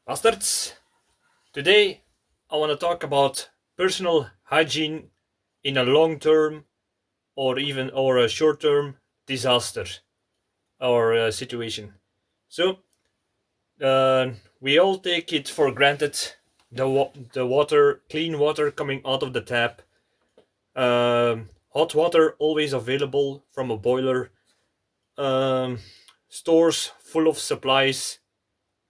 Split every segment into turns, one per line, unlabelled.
Bastards! Today I want to talk about personal hygiene in a long term or a short term disaster or situation. So, we all take it for granted the water, clean water coming out of the tap, hot water always available from a boiler, um, stores full of supplies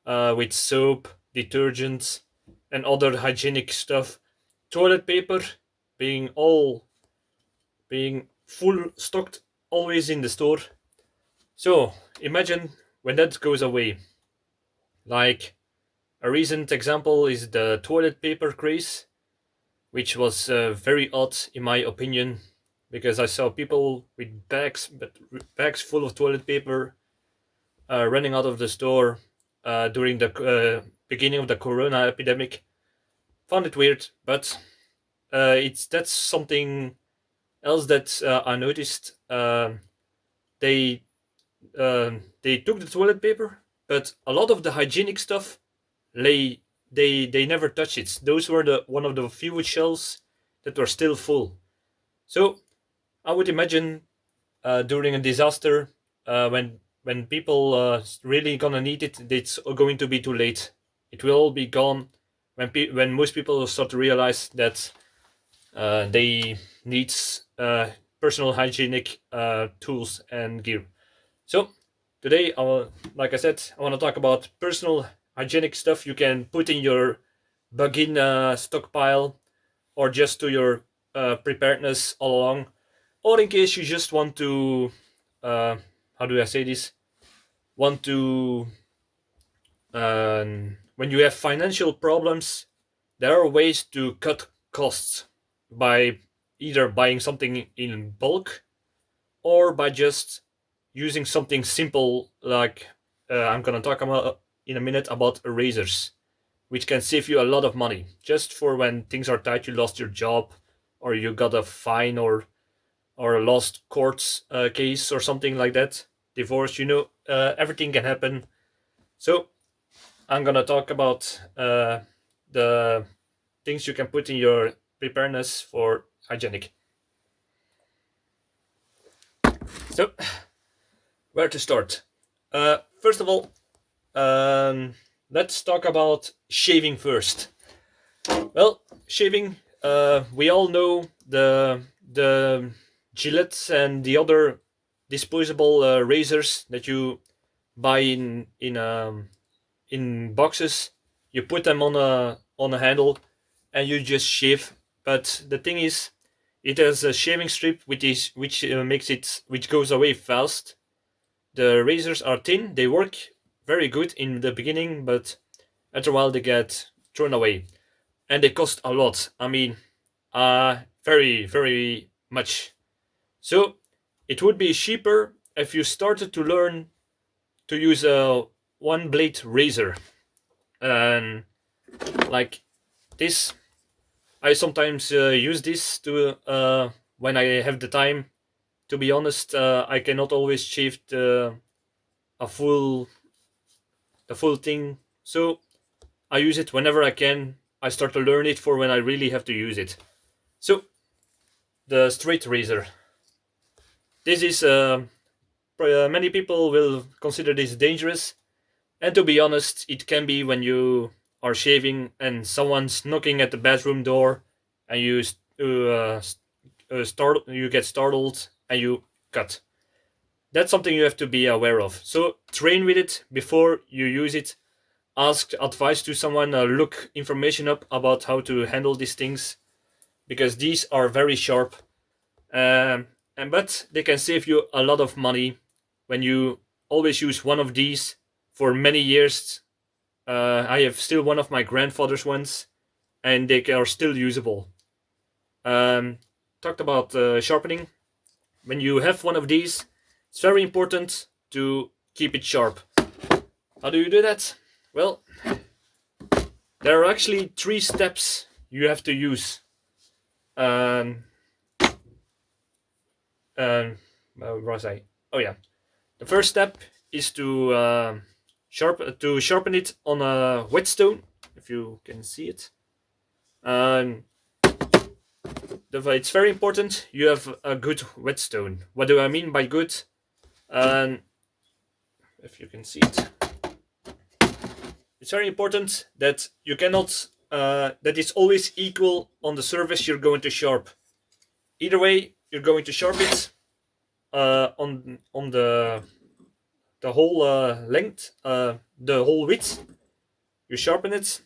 with soap, detergents, and other hygienic stuff. Toilet paper being full stocked always in the store. So imagine when that goes away. Like a recent example is the toilet paper craze, which was very odd in my opinion, because I saw people with bags full of toilet paper running out of the store during the beginning of the corona epidemic. Found it weird, but it's that's something else that I noticed. They they took the toilet paper, but a lot of the hygienic stuff lay they never touched it. Those were the one of the few shelves that were still full. So I would imagine during a disaster, when people really gonna need it, it's going to be too late. It will all be gone when most people start to realize that they need personal hygienic tools and gear. So today, like I said, I want to talk about personal hygienic stuff you can put in your bug-in stockpile, or just to your preparedness all along, or in case you just want to, how do I say this? Want to, when you have financial problems, there are ways to cut costs by either buying something in bulk or by just using something simple like I'm gonna talk about in a minute about erasers, which can save you a lot of money just for when things are tight, you lost your job, or you got a fine or a lost court case or something like that, divorce. Everything can happen. So I'm gonna talk about the things you can put in your preparedness for hygienic. So where to start? First of all, let's talk about shaving first. Well, shaving. We all know the Gillettes and the other disposable razors that you buy in boxes. You put them on a handle, and you just shave. But the thing is, it has a shaving strip which goes away fast. The razors are thin. They work very good in the beginning, but after a while they get thrown away, and they cost a lot. I mean, very very much. So it would be cheaper if you started to learn to use a one blade razor, and like this. I sometimes use this to when I have the time. To be honest, I cannot always shave a full the full thing, so I use it whenever I can. I start to learn it for when I really have to use it. So the straight razor. This is many people will consider this dangerous, and to be honest, it can be when you are shaving and someone's knocking at the bathroom door, and you get startled and you cut. That's something you have to be aware of. So train with it before you use it. Ask advice to someone. Look information up about how to handle these things, because these are very sharp, um, and but they can save you a lot of money when you always use one of these for many years. I have still one of my grandfather's ones, and they are still usable. Um, Talked about sharpening. When you have one of these, it's very important to keep it sharp. How do you do that? Well, there are actually 3 steps you have to use. Um, where was I? Oh yeah. The first step is to sharpen it on a whetstone, if you can see it. It's very important you have a good whetstone. What do I mean by good? If you can see it, it's very important that you cannot that it's always equal on the surface you're going to sharp. Either way, you're going to sharp it on the whole length, the whole width. You sharpen it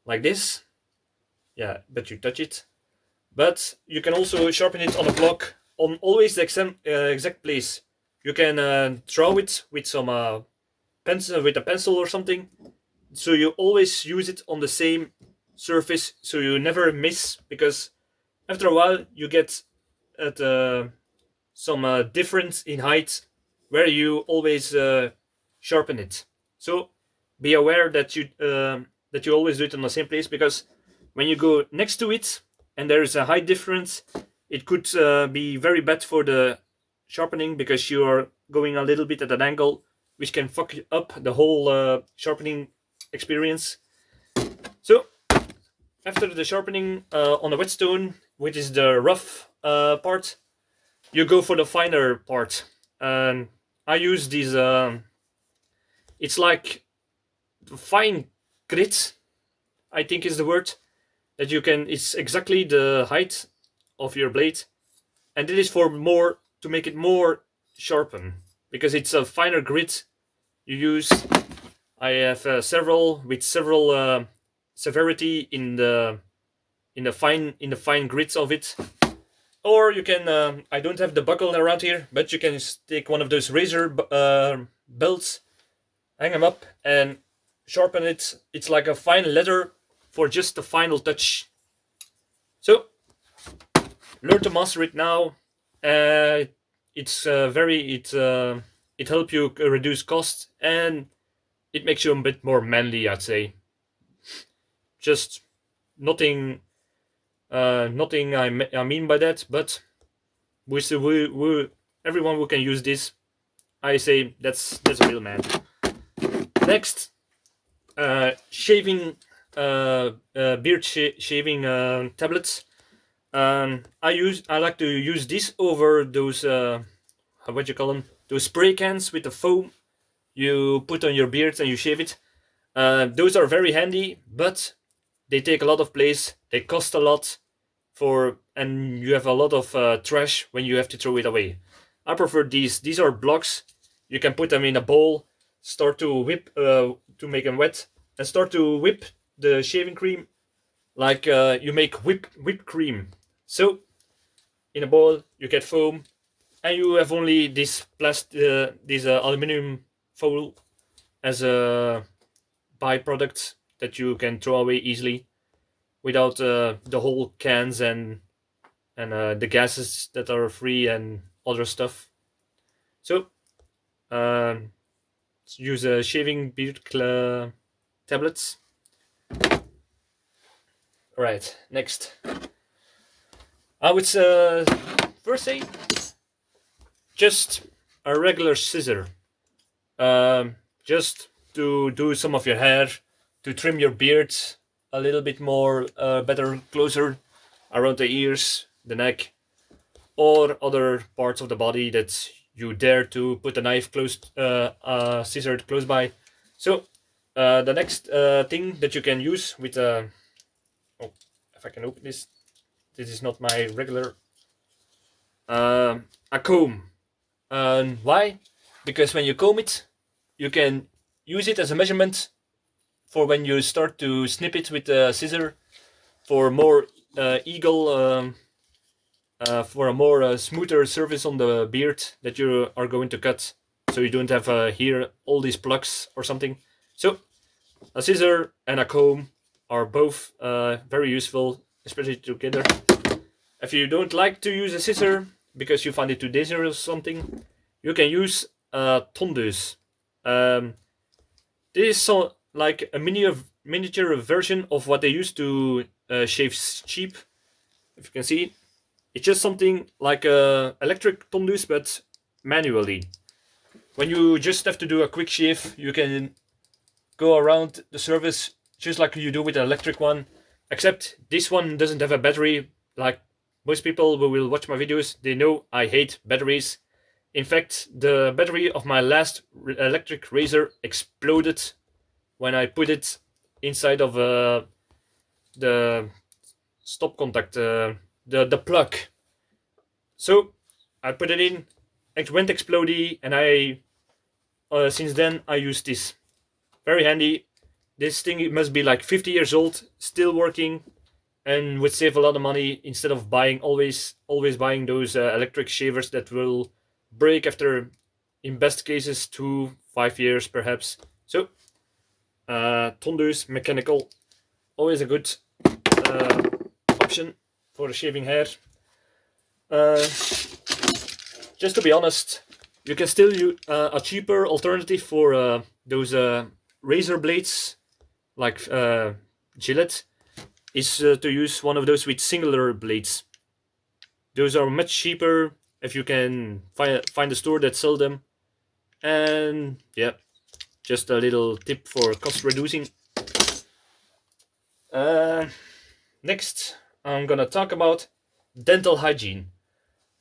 like this. Yeah, but you touch it. But you can also sharpen it on a block on always the exact place. You can draw it with some pencil, with a pencil or something. So you always use it on the same surface, so you never miss. Because after a while, you get at some difference in height where you always sharpen it. So be aware that you always do it on the same place, because when you go next to it and there is a height difference, it could be very bad for the sharpening, because you are going a little bit at an angle, which can fuck up the whole sharpening experience. So after the sharpening on the whetstone, which is the rough part, you go for the finer part. And I use these it's like fine grit, I think is the word, that you can, it's exactly the height of your blade, and it is for more, to make it more sharpen, because it's a finer grit you use. I have several with several severity in the fine grits of it. Or you can, I don't have the buckle around here, but you can take one of those razor belts, hang them up, and sharpen it. It's like a fine leather for just the final touch. So learn to master it now. It's it helps you reduce cost, and it makes you a bit more manly, I'd say. Just nothing I mean by that, but everyone who can use this, I say that's a real man. Next, shaving beard shaving tablets. I like to use this over those what you call them, those spray cans with the foam you put on your beard and you shave it. Those are very handy, but they take a lot of place. They cost a lot and you have a lot of trash when you have to throw it away. I prefer these. These are blocks. You can put them in a bowl, start to whip to make them wet, and start to whip the shaving cream like you make whipped cream. So in a bowl you get foam, and you have only this aluminum foil as a byproduct that you can throw away easily, without the whole cans and the gases that are free and other stuff. So use shaving beard tablets. Right, next, I would first say just a regular scissor, just to do some of your hair, to trim your beard a little bit more, better, closer around the ears, the neck, or other parts of the body that you dare to put a knife scissored close by. So the next thing that you can use with if I can open this, this is not my regular a comb. And why? Because when you comb it, you can use it as a measurement for when you start to snip it with a scissor, for more for a more smoother surface on the beard that you are going to cut, so you don't have here all these plugs or something. So a scissor and a comb are both very useful, especially together. If you don't like to use a scissor because you find it too dangerous or something, you can use a tondeuse. This is like a miniature version of what they used to shave sheep. If you can see, it's just something like a electric tondeuse, but manually. when you just have to do a quick shave, you can go around the surface just like you do with an electric one, except this one doesn't have a battery. Like most people who will watch my videos, they know I hate batteries. In fact, the battery of my last electric razor exploded when I put it inside of the stop contact, the plug. So I put it in, it went explodey, and I since then I use this. Very handy. This thing must be like 50 years old, still working, and would save a lot of money instead of buying always buying those electric shavers that will break after, in best cases, 2-5 years perhaps. So tondeuse mechanical, always a good uh, option for shaving hair. Just to be honest, you can still use a cheaper alternative for those razor blades, like Gillette, is to use one of those with singular blades. Those are much cheaper if you can find a store that sell them. And yeah, just a little tip for cost reducing. Next, I'm gonna talk about dental hygiene.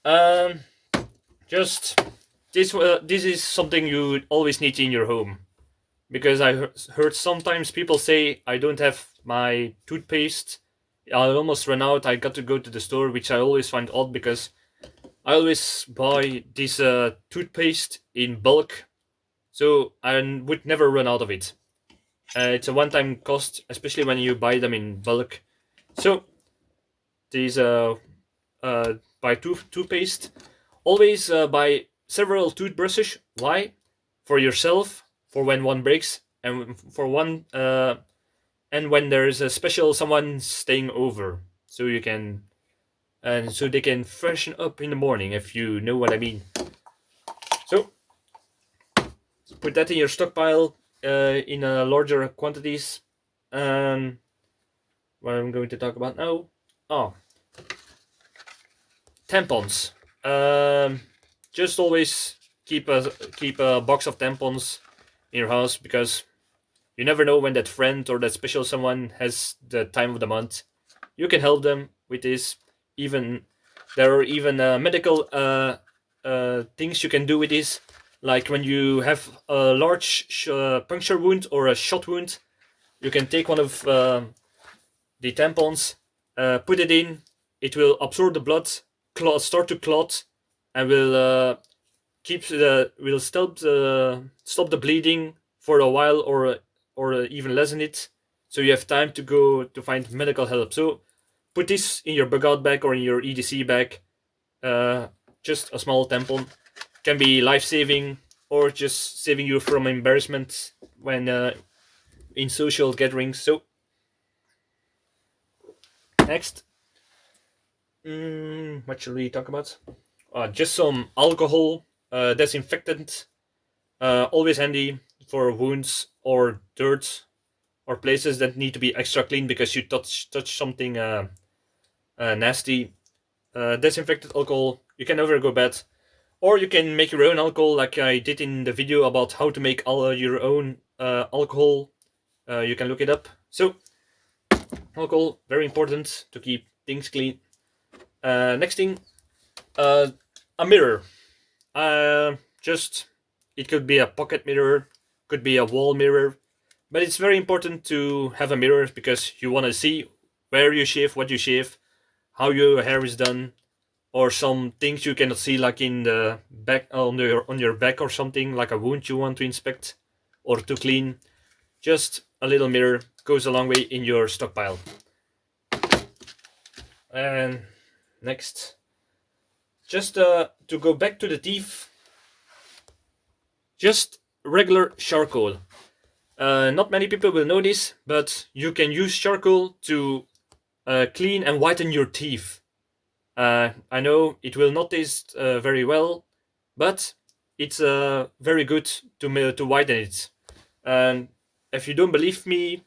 Um, just this is something you always need in your home, because I heard sometimes people say I don't have my toothpaste. I almost ran out. I got to go to the store, which I always find odd because I always buy this toothpaste in bulk, so I would never run out of it. It's a one-time cost, especially when you buy them in bulk. So these buy toothpaste. Always buy several toothbrushes. Why? For yourself, for when one breaks, and for one and when there's a special someone staying over, so you can and so they can freshen up in the morning, if you know what I mean. So put that in your stockpile in larger quantities. What I'm going to talk about now? Oh, tampons. Just always keep a box of tampons in your house, because you never know when that friend or that special someone has the time of the month. You can help them with this. Even there are even medical things you can do with this. Like when you have a large puncture wound or a shot wound, you can take one of the tampons, put it in. It will absorb the blood, start to clot, and will will stop the bleeding for a while, or even lessen it, so you have time to go to find medical help. So put this in your bug out bag or in your EDC bag. Just a small tampon can be life-saving, or just saving you from embarrassment when in social gatherings. So next, what shall we talk about? Just some alcohol, disinfectant, always handy for wounds or dirt or places that need to be extra clean because you touch something nasty. Disinfected alcohol, you can never go bad. Or you can make your own alcohol, like I did in the video about how to make your own alcohol. You can look it up. So alcohol, very important to keep things clean. Next thing, a mirror. Just it could be a pocket mirror, could be a wall mirror, but it's very important to have a mirror because you want to see where you shave, what you shave, how your hair is done, or some things you cannot see, like in the back on your back, or something like a wound you want to inspect or to clean. Just a little mirror goes a long way in your stockpile. And next, just to go back to the teeth, just regular charcoal. Not many people will know this, but you can use charcoal to clean and whiten your teeth. I know it will not taste very well, but it's very good to whiten it. And if you don't believe me,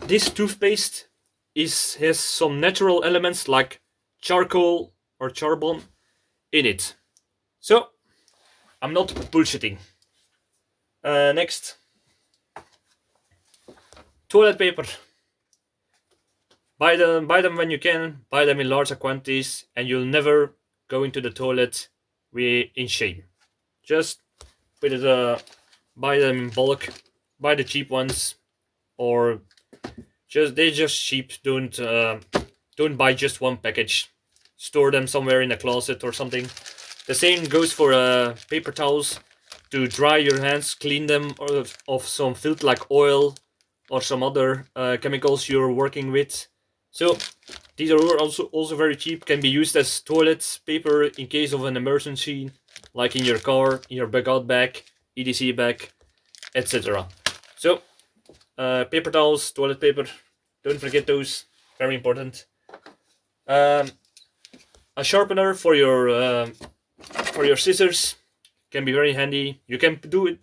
this toothpaste has some natural elements like charcoal or charbon in it. So I'm not bullshitting. Next, toilet paper. Buy them when you can. Buy them in larger quantities, and you'll never go into the toilet in shame. Just put it. Buy them in bulk. Buy the cheap ones, or they're just cheap. Don't buy just one package. Store them somewhere in a closet or something. The same goes for paper towels. To dry your hands, clean them of some filth like oil or some other chemicals you're working with. So these are also very cheap. Can be used as toilet paper in case of an emergency, like in your car, in your bug-out bag, EDC bag, etc. So paper towels, toilet paper, don't forget those. Very important. A sharpener for your scissors can be very handy. You can do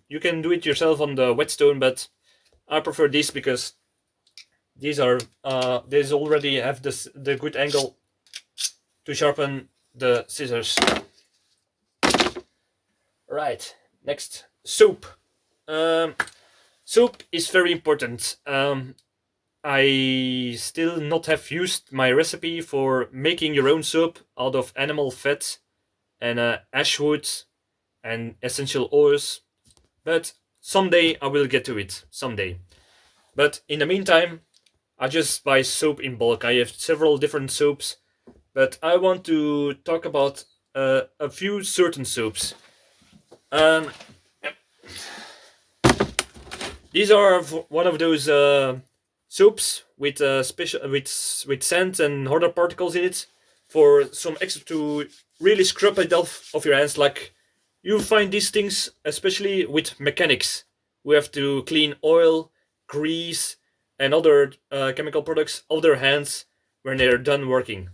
it yourself on the whetstone, but I prefer this because these already have the good angle to sharpen the scissors. Right, next, soap. Soap is very important. I still not have used my recipe for making your own soap out of animal fat and ash wood and essential oils, but someday I will get to it. Someday. But in the meantime, I just buy soap in bulk. I have several different soaps, but I want to talk about a few certain soaps. These are one of those soaps with with sand and other particles in it for some extra to really scrub it off of your hands. Like you find these things especially with mechanics who have to clean oil, grease, and other chemical products of their hands when they're done working.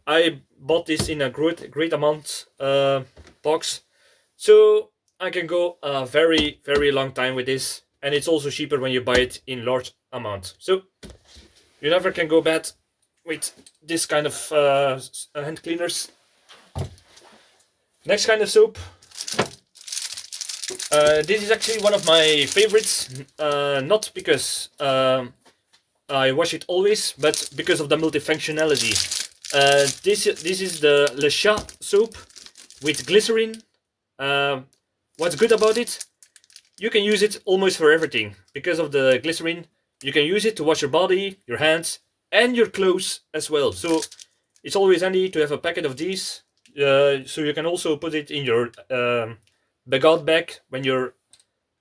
I bought this in a great amount box, so I can go a very long time with this, and it's also cheaper when you buy it in large amount. So you never can go bad with this kind of hand cleaners. Next kind of soap. This is actually one of my favorites, not because I wash it always, but because of the multifunctionality. This is the Le Chat soap with glycerin. What's good about it? You can use it almost for everything. Because of the glycerin, you can use it to wash your body, your hands, and your clothes as well. So it's always handy to have a packet of these. So you can also put it in your bug-out bag. When you're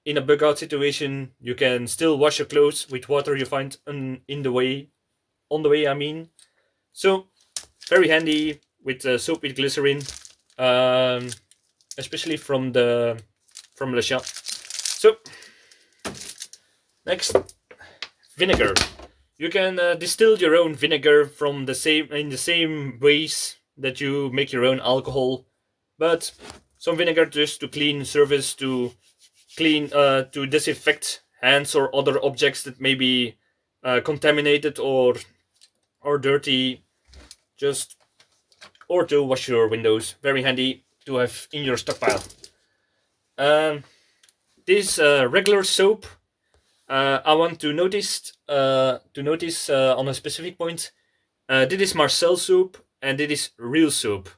in a bug-out situation, you can still wash your clothes with water you find on the way. I mean, so very handy with soap with glycerin, especially from Le Chat. So next, vinegar. You can distill your own vinegar in the same ways that you make your own alcohol, but some vinegar just to clean surface, to disinfect hands or other objects that may be contaminated or dirty, or to wash your windows. Very handy to have in your stockpile. This regular soap, I want to notice on a specific point. This is Marcel soap and this is real soap.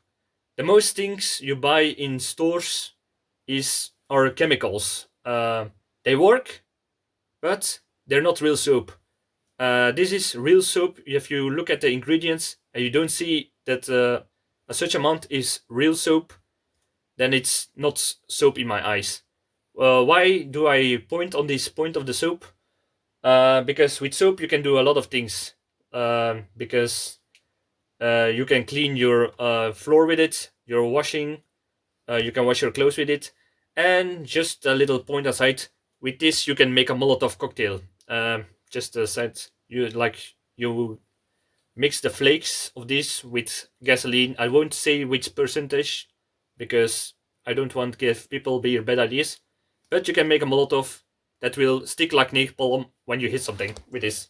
The most things you buy in stores are chemicals. They work, but they're not real soap. This is real soap. If you look at the ingredients and you don't see that such amount is real soap, then it's not soap in my eyes. Why do I point on this point of the soap? Because with soap you can do a lot of things. Because you can clean your floor with it, your washing, you can wash your clothes with it, and just a little point aside, with this you can make a Molotov cocktail. Just a side, you mix the flakes of this with gasoline. I won't say which percentage, because I don't want to give people bad ideas, but you can make a Molotov that will stick like napalm when you hit something with this.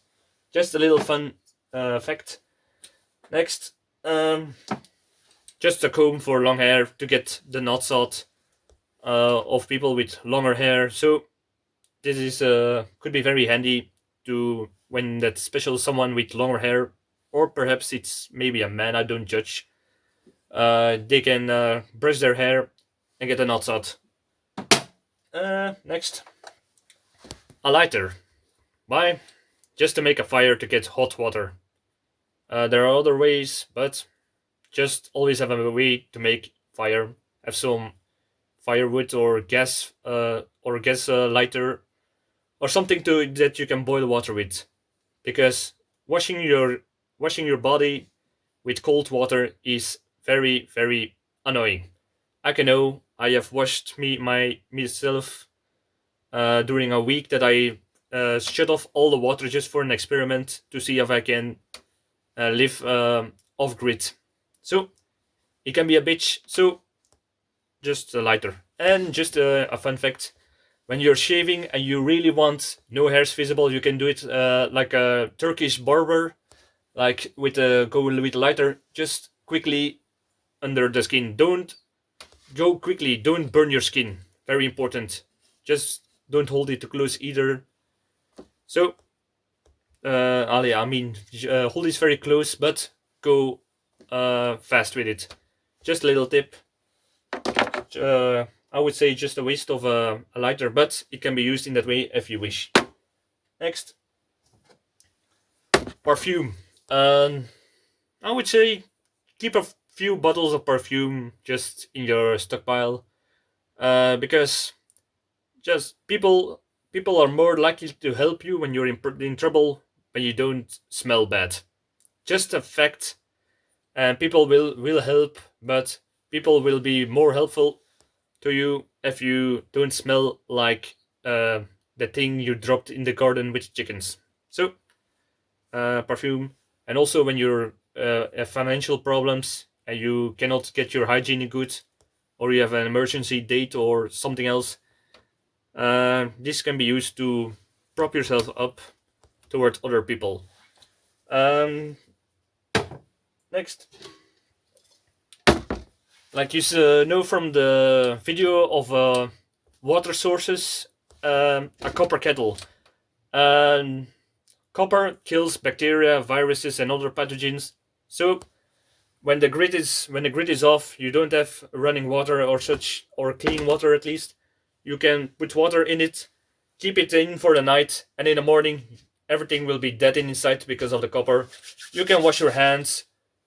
Just a little fun fact. Next, just a comb for long hair to get the knots out. of people with longer hair. So this is could be very handy to when that special someone with longer hair, or perhaps it's maybe a man. I don't judge. They can brush their hair and get the knots out. Next, a lighter. Why? Just to make a fire to get hot water. There are other ways, but just always have a way to make fire. Have some firewood or gas lighter or something to that you can boil water with, because washing your washing your body with cold water is very annoying. I can know I have washed myself during a week that I shut off all the water just for an experiment to see if I can live off grid. So it can be a bitch. So just a lighter. And just a fun fact: when you're shaving and you really want no hairs visible, you can do it like a Turkish barber, like with a go with a lighter, just quickly under the skin. Don't go quickly. Don't burn your skin. Very important. Just don't hold it too close either. So, Ali, I mean, hold this very close, but go fast with it. Just a little tip. I would say just a waste of a lighter, but it can be used in that way if you wish. Next, perfume. I would say keep a few bottles of perfume just in your stockpile, because just people are more likely to help you when you're in trouble when you don't smell bad. Just a fact, and people will help, but people will be more helpful to you if you don't smell like the thing you dropped in the garden with chickens. So, perfume, and also when you're have financial problems and you cannot get your hygiene goods, or you have an emergency date or something else, this can be used to prop yourself up towards other people. Um, Next, like you know from the video of water sources, a copper kettle. Um, Copper kills bacteria, viruses, and other pathogens. So when the grid is off, you don't have running water or such, or clean water at least. You can put water in it, keep it in for the night, and in the morning everything will be dead inside because of the copper. You can wash your hands.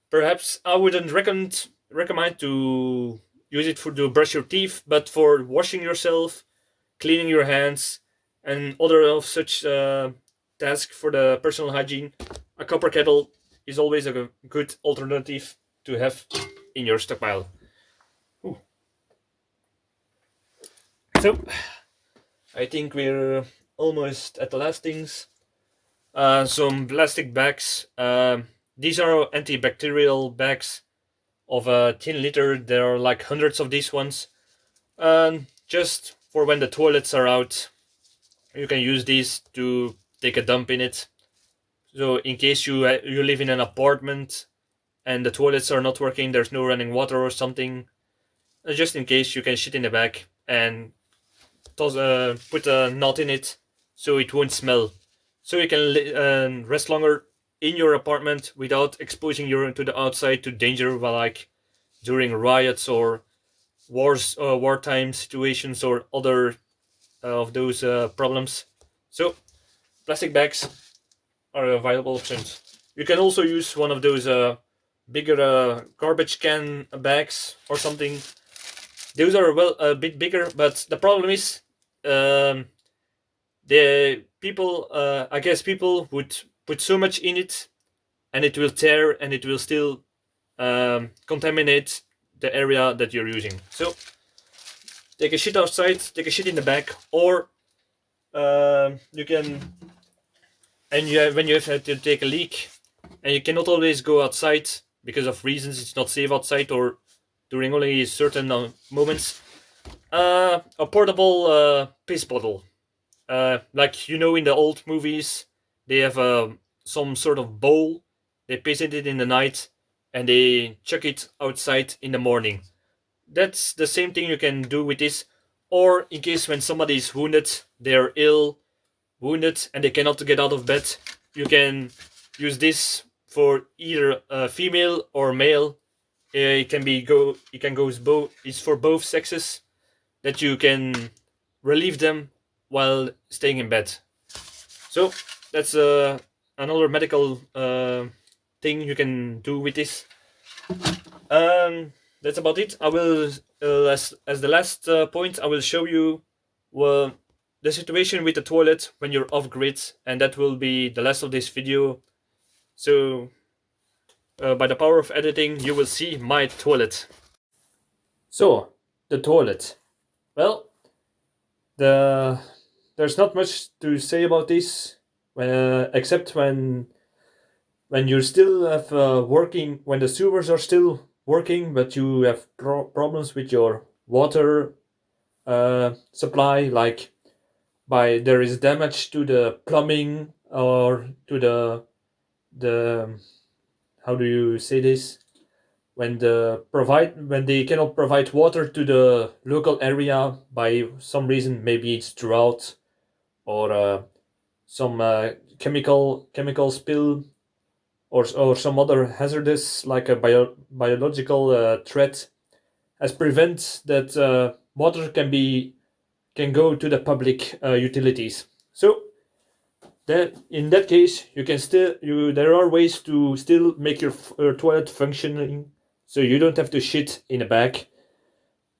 Perhaps I wouldn't recommend to use it for to brush your teeth, but for washing yourself, cleaning your hands, and other of such tasks for the personal hygiene, a copper kettle is always a good alternative to have in your stockpile. Ooh. So, I think we're almost at the last things. Some plastic bags. These are antibacterial bags of a 10 liter. There are like hundreds of these ones. Just for when the toilets are out, you can use these to take a dump in it. So in case you live in an apartment and the toilets are not working, there's no running water or something, just in case you can shit in the bag and put a knot in it so it won't smell. So you can rest longer in your apartment without exposing you to the outside to danger, like during riots or wartime situations or other of those problems. So plastic bags are a viable option. You can also use one of those bigger garbage can bags or something. Those are well a bit bigger, but the problem is the people. I guess people would put so much in it, and it will tear, and it will still contaminate the area that you're using. So take a shit outside, take a shit in the bag, or you can. And when you have to take a leak, and you cannot always go outside because of reasons it's not safe outside or during only certain moments, a portable piss bottle, like you know in the old movies, they have some sort of bowl, they piss in it in the night, and they chuck it outside in the morning. That's the same thing you can do with this. or in case when somebody is wounded, they're ill, wounded, and they cannot get out of bed, you can use this for either female or male. It can be it can go both. It's for both sexes that you can relieve them while staying in bed. So that's another medical thing you can do with this. That's about it. I will, as the last point, I will show you the situation with the toilet when you're off grid, and that will be the last of this video. So, by the power of editing, you will see my toilet. So, the toilet. Well, there's not much to say about this, except when you still have working, when the sewers are still working, but you have problems with your water supply, like by there is damage to the plumbing or to the how do you say this, when they cannot provide water to the local area by some reason, maybe it's drought or some chemical spill, or some other hazardous, like a biological threat, has prevent that water can go to the public utilities. So that in that case, you can still there are ways to still make your toilet functioning, so you don't have to shit in a bag.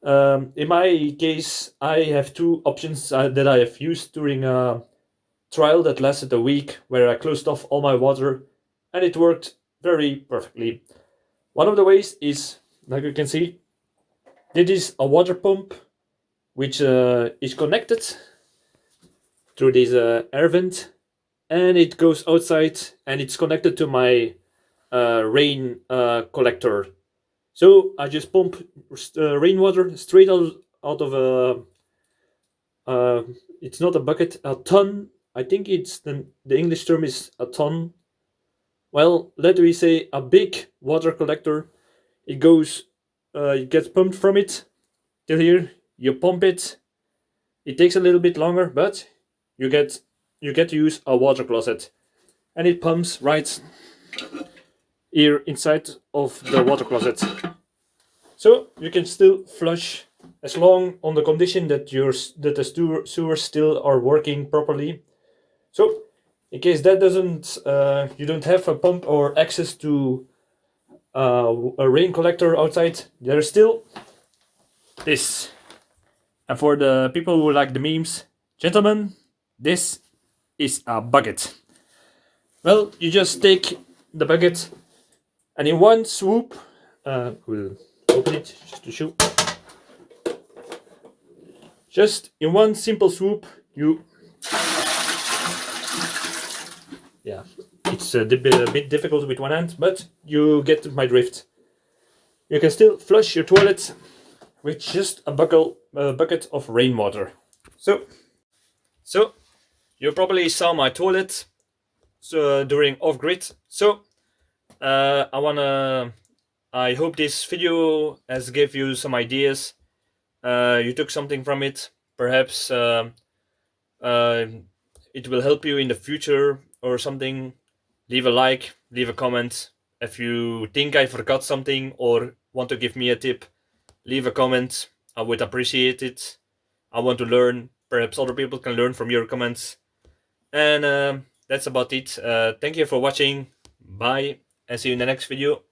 In my case, I have two options that I have used during a trial that lasted a week, where I closed off all my water, and it worked very perfectly. One of the ways is, like you can see, it is a water pump which is connected through this air vent, and it goes outside, and it's connected to my rain collector. So I just pump rainwater straight out of a it's not a bucket, a ton. I think it's the English term is a ton. Well, let me say a big water collector. It gets pumped from it till here. You pump it. It takes a little bit longer, but you get to use a water closet, and it pumps right here inside of the water closet. So you can still flush as long on the condition that the sewers still are working properly. So in case that doesn't, you don't have a pump or access to a rain collector outside, there's still this. And for the people who like the memes, gentlemen, this is a bucket. Well, you just take the bucket, and in one swoop, we'll open it just to show. Just in one simple swoop, it's a bit difficult with one hand, but you get my drift. You can still flush your toilet with just a bucket of rainwater. So you probably saw my toilet during off-grid. So I hope this video has gave you some ideas. You took something from it. Perhaps it will help you in the future or something. Leave a like, leave a comment. If you think I forgot something or want to give me a tip, leave a comment. I would appreciate it. I want to learn. Perhaps other people can learn from your comments. And that's about it. Thank you for watching. Bye, and see you in the next video.